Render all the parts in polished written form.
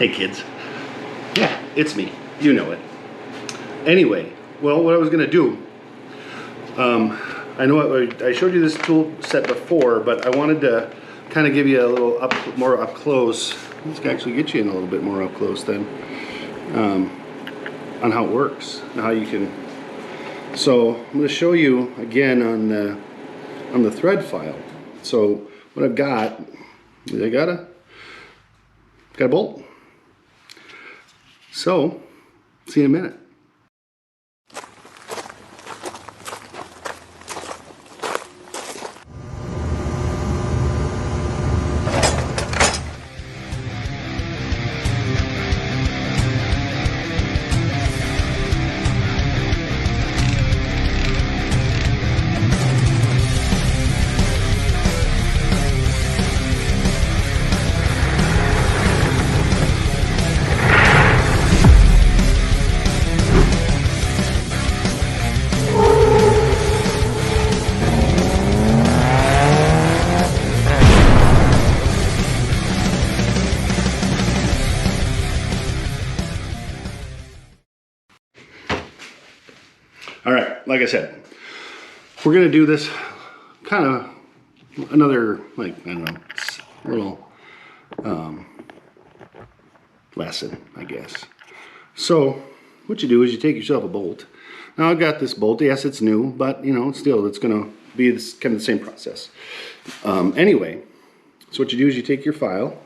Hey kids. Yeah, it's me. You know it. Anyway, well, what I was gonna do, I know I showed you this tool set before, but I wanted to kind of give you a little more up close. This can actually get you in a little bit more up close then, on how it works and how you can. So I'm going to show you again on the thread file. So what I've got is I got a bolt. So see you in a minute. All right, like I said, we're gonna do this kind of another, like, I don't know, little lesson, I guess. So what you do is you take yourself a bolt. Now I've got this bolt, yes, it's new, but you know, still it's gonna be this, kind of the same process. Anyway, so what you do is you take your file.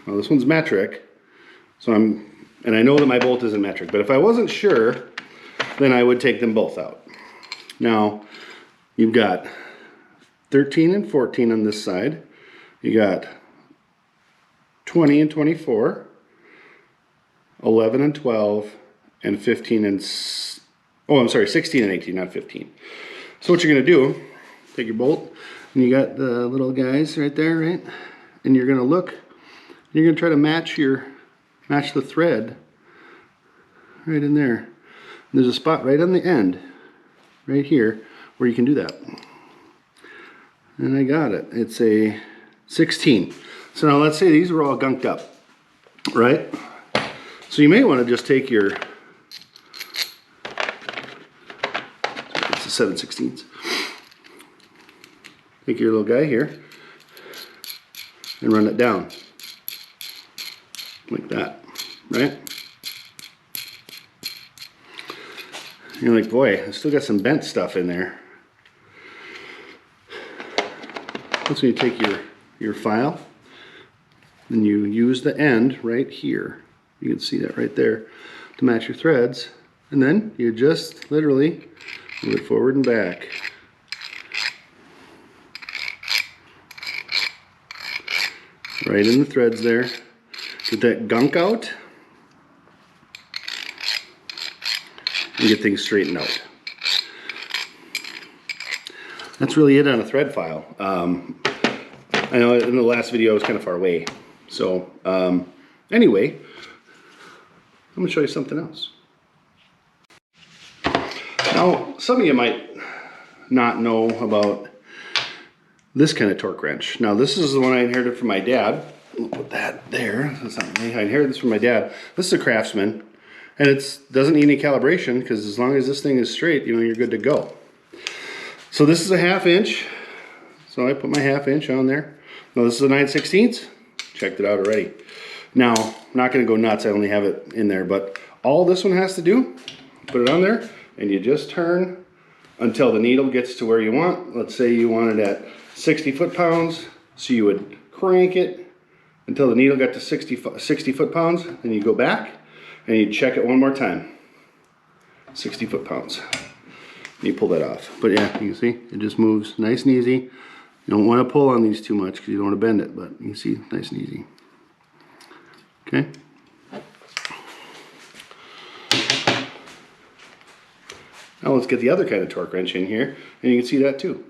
Well, this one's metric, so and I know that my bolt isn't metric, but if I wasn't sure, then I would take them both out. Now, you've got 13 and 14 on this side. You got 20 and 24, 11 and 12, and 15 and, 16 and 18, not 15. So what you're gonna do, take your bolt, and you got the little guys right there, right? And you're gonna look, you're gonna try to match the thread right in there. There's a spot right on the end, right here, where you can do that. And I got it. It's a 16. So now let's say these were all gunked up, right? So you may want to just take your, it's a 7/16. Take your little guy here and run it down like that, right? You're like, boy, I still got some bent stuff in there. That's when you take your file and you use the end right here. You can see that right there to match your threads. And then you just literally move it forward and back. Right in the threads there. Get that gunk out. And get things straightened out. That's really it on a thread file. I know in the last video I was kind of far away. So anyway, I'm gonna show you something else. Now, some of you might not know about this kind of torque wrench. Now, this is the one I inherited from my dad. I'll put that there. That's not me. I inherited this from my dad. This is a Craftsman. And it doesn't need any calibration because as long as this thing is straight, you know, you're good to go. So this is a 1/2 inch. So I put my 1/2 inch on there. Now this is a 9/16. Checked it out already. Now, I'm not going to go nuts. I only have it in there. But all this one has to do, put it on there, and you just turn until the needle gets to where you want. Let's say you want it at 60 foot-pounds. So you would crank it until the needle got to 60 foot-pounds. Then you go back. And you check it one more time. 60 foot-pounds. And you pull that off. But yeah, you can see it just moves nice and easy. You don't want to pull on these too much because you don't want to bend it, but you can see nice and easy. Okay. Now let's get the other kind of torque wrench in here, and you can see that too.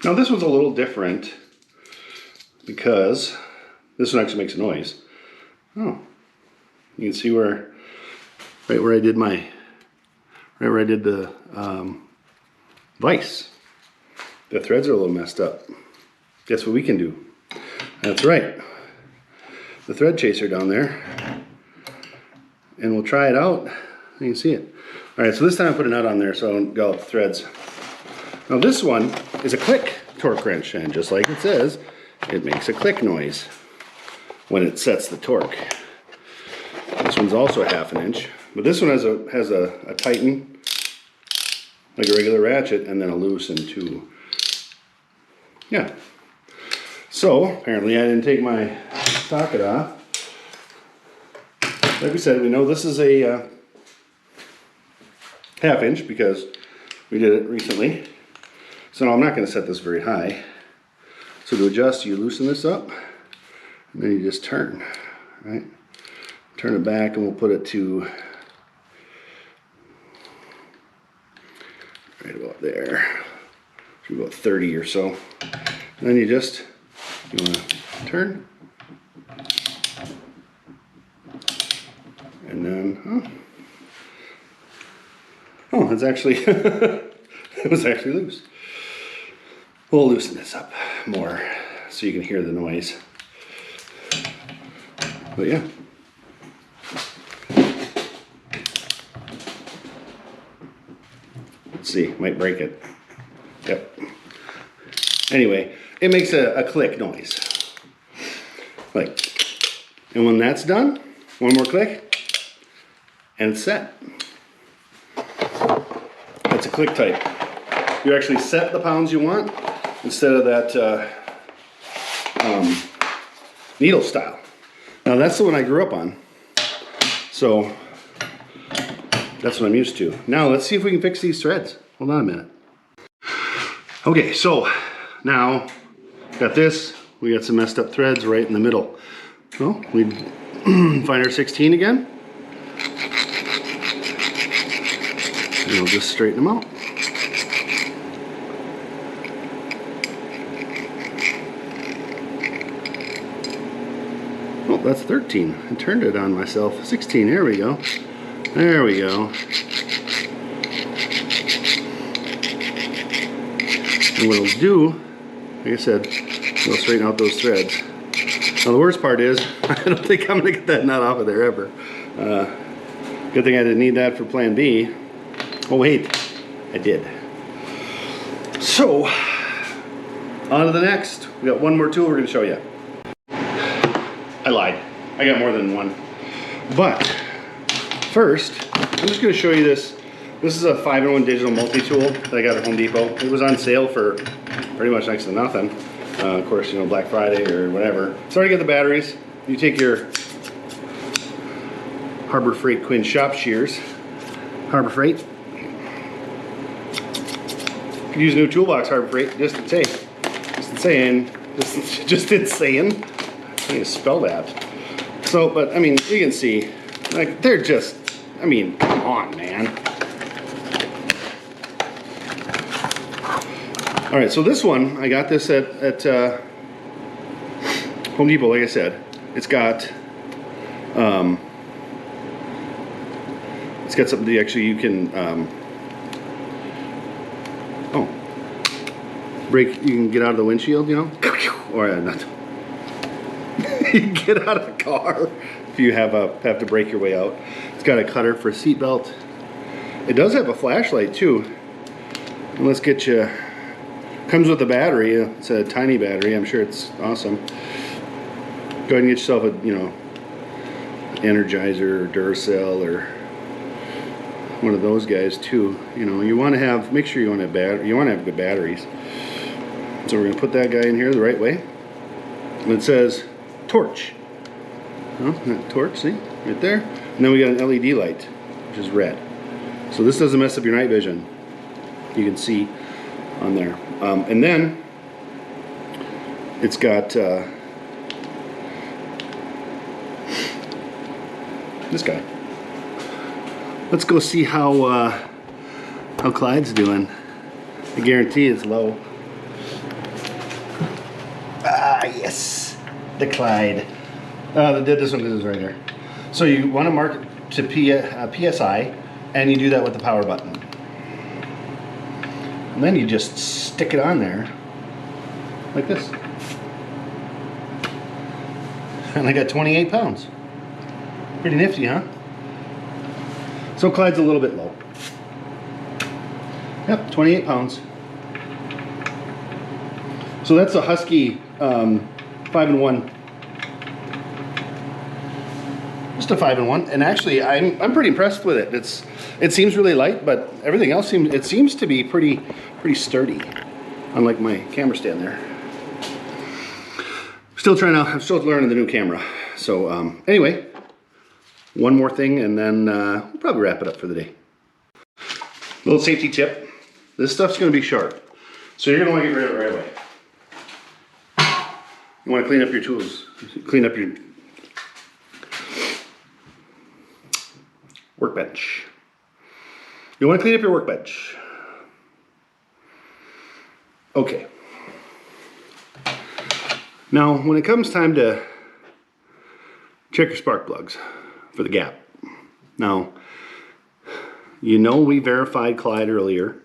Now this one's a little different because this one actually makes a noise. Oh. You can see where, right where I did the vise. The threads are a little messed up. Guess what we can do? That's right. the thread chaser down there, and we'll try it out. You can see it. All right, so this time I put a nut on there so I don't go out the threads. Now this one is a click torque wrench, and just like it says, it makes a click noise when it sets the torque. This one's also a 1/2 inch, but this one has a tighten, like a regular ratchet, and then a loosen too. Yeah. So apparently I didn't take my socket off. Like we said, we know this is a 1/2 inch because we did it recently. So now I'm not going to set this very high. So to adjust, you loosen this up, and then you just turn, right? Turn it back, and we'll put it to right about there. Should be about 30 or so. And then you want to turn, and then oh, it's actually it was actually loose. We'll loosen this up more so you can hear the noise. But yeah. Let's see, might break it. Yep. Anyway, it makes a click noise. Like, and when that's done, one more click, and it's set. That's a click type. You actually set the pounds you want instead of that needle style. Now that's the one I grew up on, so that's what I'm used to. Now let's see if we can fix these threads. Hold on a minute. Okay, so now got this. We got some messed up threads right in the middle. So we find our 16 again, and we'll just straighten them out. Oh, that's 13. I turned it on myself. 16, there we go. There we go. And what it'll do, like I said, it'll straighten out those threads. Now the worst part is, I don't think I'm gonna get that nut off of there ever. Good thing I didn't need that for plan B. Oh wait, I did. So, on to the next. We got one more tool we're gonna show you. I lied. I got more than one. But first, I'm just going to show you this. This is a 5-in-1 digital multi-tool that I got at Home Depot. It was on sale for pretty much next to nothing. Of course, you know, Black Friday or whatever. So I get the batteries. You take your Harbor Freight Quinn shop shears. Harbor Freight. You could use a new toolbox, Harbor Freight. Just insane. I need to spell that. So, but I mean, you can see, like, they're just, I mean, come on, man. All right, so this one, I got this at Home Depot, like I said. It's got something that actually you can, you can get out of the windshield, you know, or not. You can get out of the car if you have to break your way out. It's got a cutter for a seat belt. It does have a flashlight too. And let's get you. Comes with a battery. It's a tiny battery. I'm sure it's awesome. Go ahead and get yourself a Energizer or Duracell or one of those guys too. You know, you want to have. Make sure you want to have You want to have good batteries. So we're gonna put that guy in here the right way. And it says torch. Oh, that torch, see? Right there. And then we got an LED light, which is red. So this doesn't mess up your night vision. You can see on there. And then it's got this guy. Let's go see how Clyde's doing. I guarantee it's low. Ah, yes. The Clyde. This one is right here. So you want to mark it to PSI, and you do that with the power button. And then you just stick it on there, like this. And I got 28 pounds. Pretty nifty, huh? So Clyde's a little bit low. Yep, 28 pounds. So that's a Husky 5-in-1. Just a 5-in-1, and actually I'm pretty impressed with it. It seems really light, but everything else seems to be pretty sturdy. Unlike my camera stand there. I'm still learning the new camera. So anyway, one more thing, and then we'll probably wrap it up for the day. Little safety tip: this stuff's going to be sharp, so you're going to want to get rid of it right away. You want to clean up your tools, clean up your workbench. You want to clean up your workbench. Okay. Now, when it comes time to check your spark plugs for the gap. Now, you know we verified Clyde earlier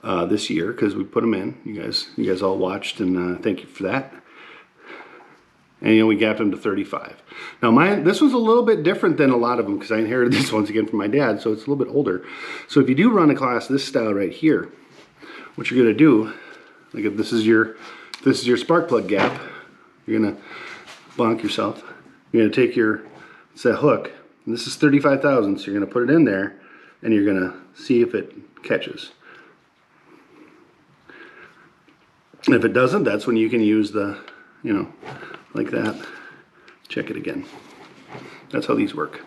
this year because we put them in. You guys all watched, and thank you for that. And you know we gapped them to 35. Now this was a little bit different than a lot of them because I inherited this once again from my dad, so it's a little bit older. So if you do run a class this style right here, what you're gonna do, like if this is your spark plug gap, you're gonna bonk yourself. You're gonna take it's that hook, and this is 35 thousandths. So you're gonna put it in there, and you're gonna see if it catches. And if it doesn't, that's when you can use the, like that. Check it again. That's how these work.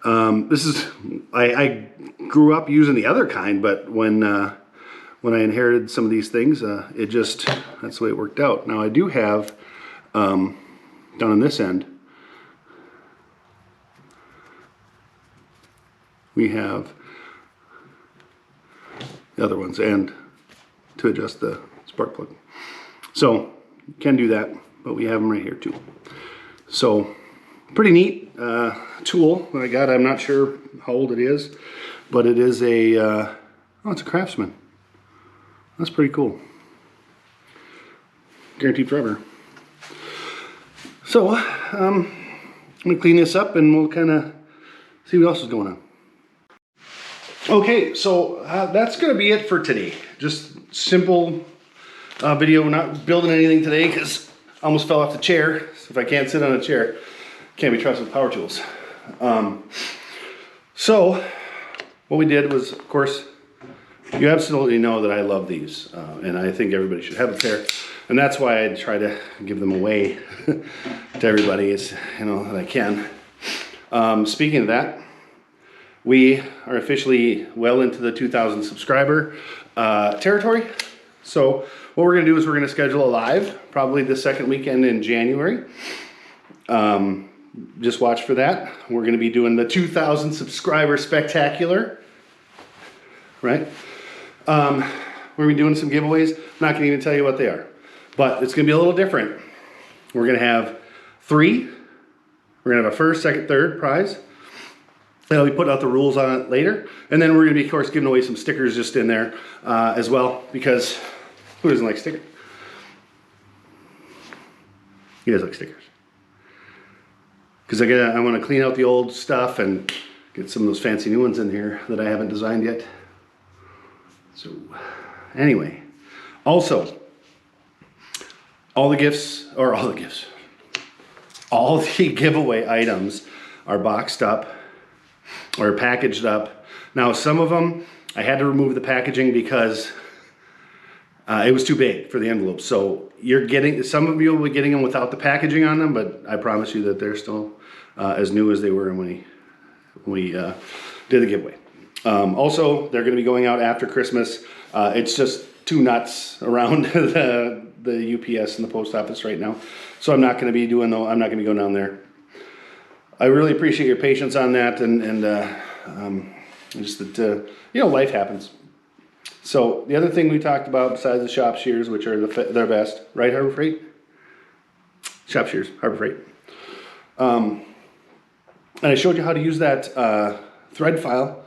I grew up using the other kind, but when I inherited some of these things, that's the way it worked out. Now I do have, down on this end, we have the other ones, and to adjust the spark plug. So you can do that, but we have them right here too. So pretty neat tool that I got. I'm not sure how old it is, but it is it's a Craftsman. That's pretty cool. Guaranteed forever. So I'm gonna clean this up and we'll kind of see what else is going on. Okay, so that's gonna be it for today. Just simple video. We're not building anything today because I almost fell off the chair. So if I can't sit on a chair, can't be trusted with power tools. So what we did was, of course, you absolutely know that I love these, and I think everybody should have a pair. And that's why I try to give them away to everybody, that I can. Speaking of that, we are officially well into the 2,000 subscriber territory. So what we're gonna do is we're gonna schedule a live, probably the second weekend in January. Just watch for that. We're gonna be doing the 2,000 subscriber spectacular, right? We're gonna be doing some giveaways. I'm not gonna even tell you what they are, but it's gonna be a little different. We're gonna have 3. We're gonna have a first, second, third prize. And I'll be putting out the rules on it later. And then we're gonna be, of course, giving away some stickers just in there as well, because who doesn't like stickers? You guys like stickers. Because I want to clean out the old stuff and get some of those fancy new ones in here that I haven't designed yet. So anyway, also, all the giveaway items are boxed up or packaged up. Now some of them, I had to remove the packaging because it was too big for the envelope. So some of you will be getting them without the packaging on them, but I promise you that they're still as new as they were when we did the giveaway. Also, they're gonna be going out after Christmas. It's just too nuts around the UPS and the post office right now. So I'm not gonna be doing I'm not gonna be going down there. I really appreciate your patience on that, and just that, life happens. So the other thing we talked about besides the shop shears, which are their best, right, Harbor Freight? Shop shears, Harbor Freight. And I showed you how to use that thread file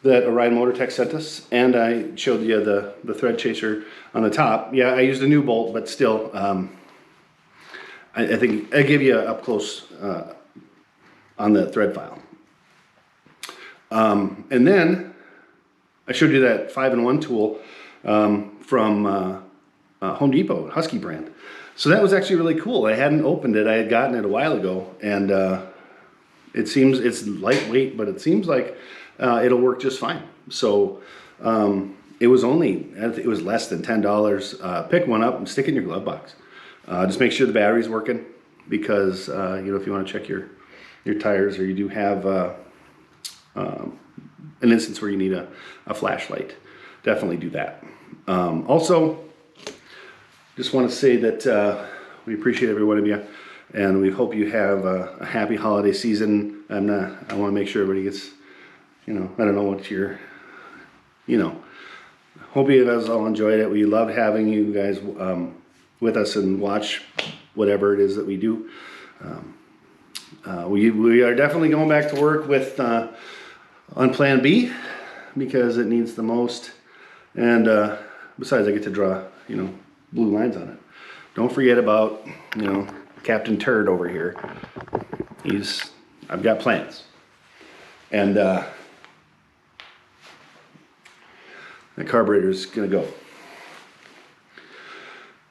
that Orion Motor Tech sent us, and I showed you the thread chaser on the top. Yeah, I used a new bolt, but still, I think I give you a up close on the thread file. And then I showed you that 5-in-1 tool from Home Depot, Husky brand. So that was actually really cool. I hadn't opened it. I had gotten it a while ago, and it seems it's lightweight, but it seems like it'll work just fine. So it was less than $10. Pick one up and stick it in your glove box. Just make sure the battery's working, because if you want to check your tires, or you do have an instance where you need a flashlight, definitely do that. Also, just want to say that we appreciate every one of you, and we hope you have a happy holiday season. I want to make sure everybody gets, I don't know what your, hope you guys all enjoyed it. We love having you guys with us and watch whatever it is that we do. We are definitely going back to work with on Plan B, because it needs the most. And besides, I get to draw, blue lines on it. Don't forget about, Captain Turd over here. I've got plans. And the carburetor's gonna go.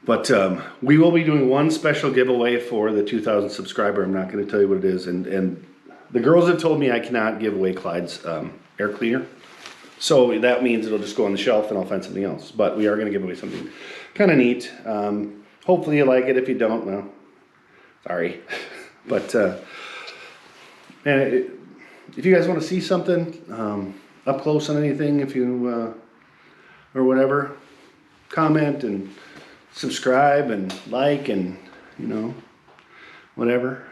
But we will be doing one special giveaway for the 2,000 subscriber. I'm not gonna tell you what it is. And the girls have told me I cannot give away Clyde's air cleaner. So that means it'll just go on the shelf and I'll find something else. But we are going to give away something kind of neat. Hopefully you like it. If you don't, well, sorry. But if you guys want to see something up close on anything, if you or whatever, comment and subscribe and like and whatever.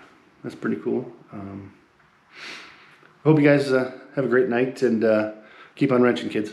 That's pretty cool. Hope you guys have a great night, and keep on wrenching, kids.